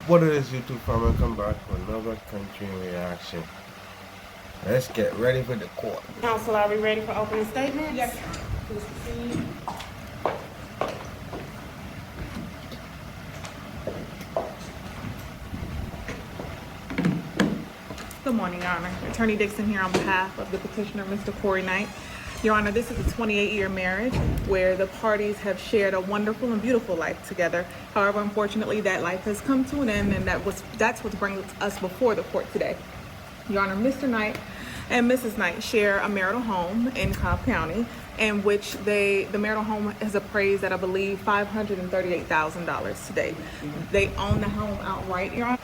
What it is, YouTube family? Come back for another country reaction. Let's get ready for the court. Counsel, are we ready for opening statements? Yes, please proceed. Good morning, Your Honor. Attorney Dixon here on behalf of the petitioner, Mr. Corey Knight. Your Honor, this is a 28-year marriage where the parties have shared a wonderful and beautiful life together. However, unfortunately, that life has come to an end, and that's what brings us before the court today. Your Honor, Mr. Knight and Mrs. Knight share a marital home in Cobb County, in which the marital home is appraised at, I believe, $538,000 today. They own the home outright, Your Honor.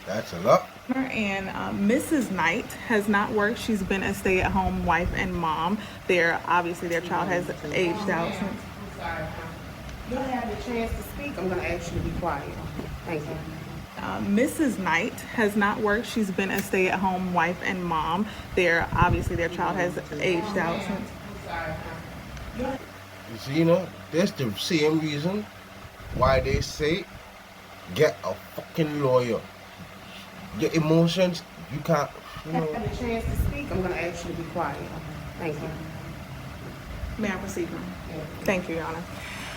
That's a lot. And Mrs. Knight has not worked. She's been a stay-at-home wife and mom. Obviously their child has aged out since. I'm sorry. You don't have the chance to speak. I'm going to ask you to be quiet. Thank you. Mrs. Knight has not worked. She's been a stay-at-home wife and mom. Obviously their child has aged out since. You see, that's the same reason why they say get a fucking lawyer. Your emotions, you can't, You don't have the chance to speak. I'm going to ask you to be quiet. Thank you. May I proceed, ma'am? Thank you, Your Honor.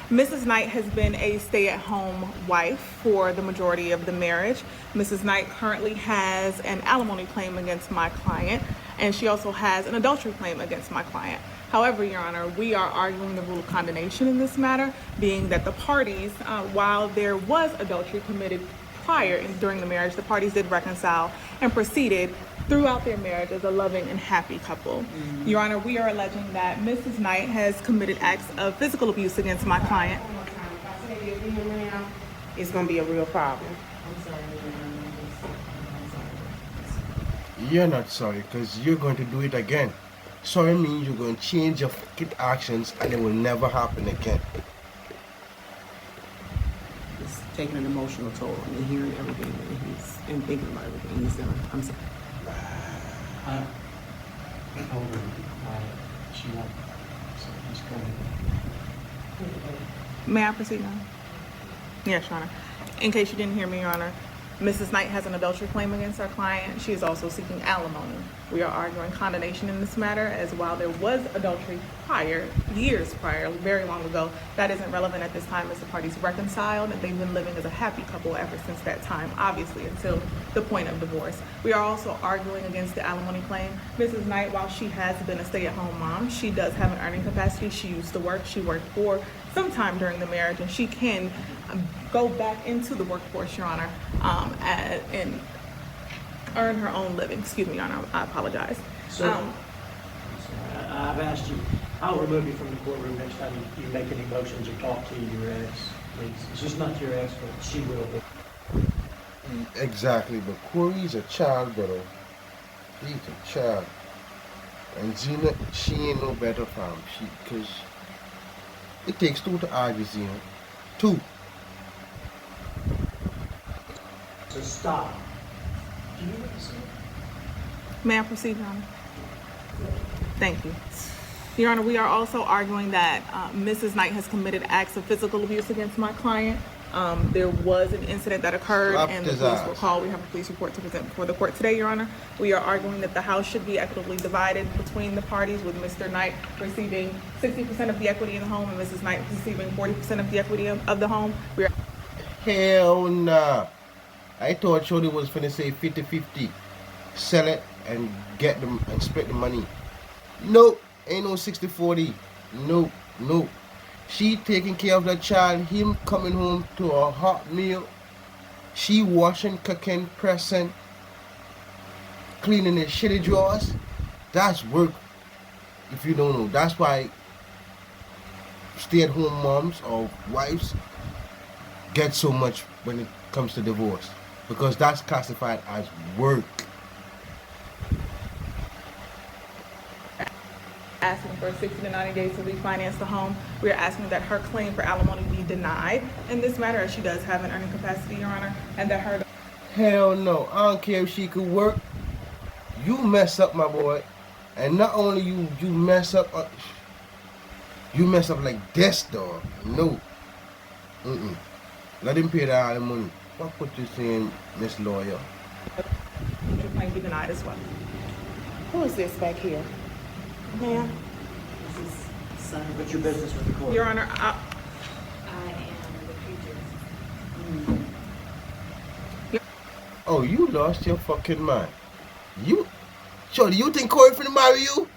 Mrs. Knight has been a stay-at-home wife for the majority of the marriage. Mrs. Knight currently has an alimony claim against my client, and she also has an adultery claim against my client. However, Your Honor, we are arguing the rule of condemnation in this matter, being that the parties, while there was adultery committed prior and during the marriage, the parties did reconcile and proceeded throughout their marriage as a loving and happy couple. Your Honor, we are alleging that Mrs. Knight has committed acts of physical abuse against my client. One more time. If I say it again now, it's going to be a real problem. I'm sorry. you're not sorry because you're going to do it again. Sorry means you're going to change your fucking actions and it will never happen again. It's taking an emotional toll on me, hearing everything that and thinking about everything he's done. I'm sorry. I told her she won't, so he's coming. May I proceed now? Yes, Your Honor. In case you didn't hear me, Your Honor, Mrs. Knight has an adultery claim against our client. She is also seeking alimony. We are arguing condemnation in this matter, as while there was adultery years prior, very long ago, that isn't relevant at this time as the parties reconciled, and they've been living as a happy couple ever since that time, obviously, until the point of divorce. We are also arguing against the alimony claim. Mrs. Knight, while she has been a stay-at-home mom, she does have an earning capacity. She used to work. She worked for some time during the marriage, and she can go back into the workforce, Your Honor, and earn her own living. Excuse me, Your Honor, I apologize. So, I've asked you, I'll remove you from the courtroom next time you make any motions or talk to your ex, please. It's just not your ex, but she will be. Exactly, but Corey's a child, brother. He's a child. And Zena, she ain't no better for him. Because it takes two to argue, Zena. Two. So stop. Do you know what to say? May I proceed, Your Honor? Thank you. Your Honor, we are also arguing that Mrs. Knight has committed acts of physical abuse against my client. There was an incident that occurred and the police were called. We have a police report to present before the court today, Your Honor. We are arguing that the house should be equitably divided between the parties, with Mr. Knight receiving 60% of the equity in the home and Mrs. Knight receiving 40% of the equity of the home. Hell nah. I thought Shorty was finna say 50-50. Sell it and get them and split the money. Nope. Ain't no 60-40. Nope. Nope. She taking care of the child, him coming home to a hot meal. She washing, cooking, pressing, cleaning the shitty drawers. That's work. If you don't know. That's why stay-at-home moms or wives get so much when it comes to divorce. Because that's classified as work. Asking for 60 to 90 days to refinance the home. We are asking that her claim for alimony be denied in this matter, as she does have an earning capacity, Your Honor, and that her... Hell no. I don't care if she could work. You mess up, my boy. And not only you mess up like this, dog. No. Let him pay the alimony. What put you saying, Miss Lawyer? Your claim be denied as well. Who is this back here? Ma'am? This is son. What's your business with the court? Your Honor, I am the future. Oh, you lost your fucking mind. You, Shorty, you think Corey finna marry you?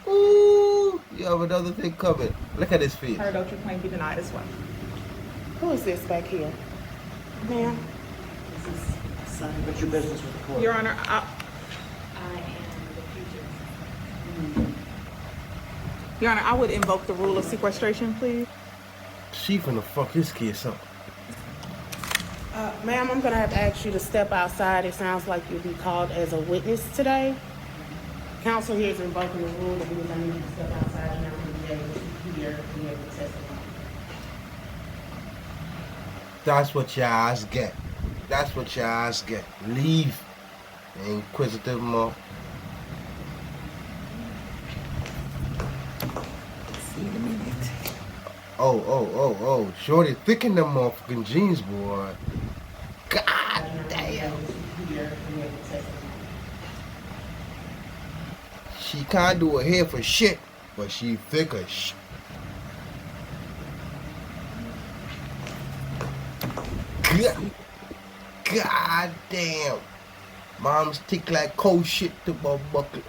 Ooh, you have another thing coming. Look at his face. heard out your claim be denied as well. Who is this back here? Ma'am? This is son. What's your business with the court? Your Honor, I am the future. Your Honor, I would invoke the rule of sequestration, please. She finna fuck his case up. Ma'am, I'm gonna have to ask you to step outside. It sounds like you'll be called as a witness today. Counsel here is invoking the rule that because I need you to step outside and I'm gonna be able to hear and be able to testify. That's what your ass get. That's what your ass get. Leave. Inquisitive mo. See you in a minute. Oh. Shorty thicken them motherfucking jeans, boy. God damn. She can't do her hair for shit, but she thick as shit. God damn. Mom's tick like cold shit to my bucket.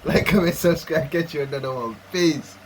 Like, comment, subscribe, get you another one. Peace.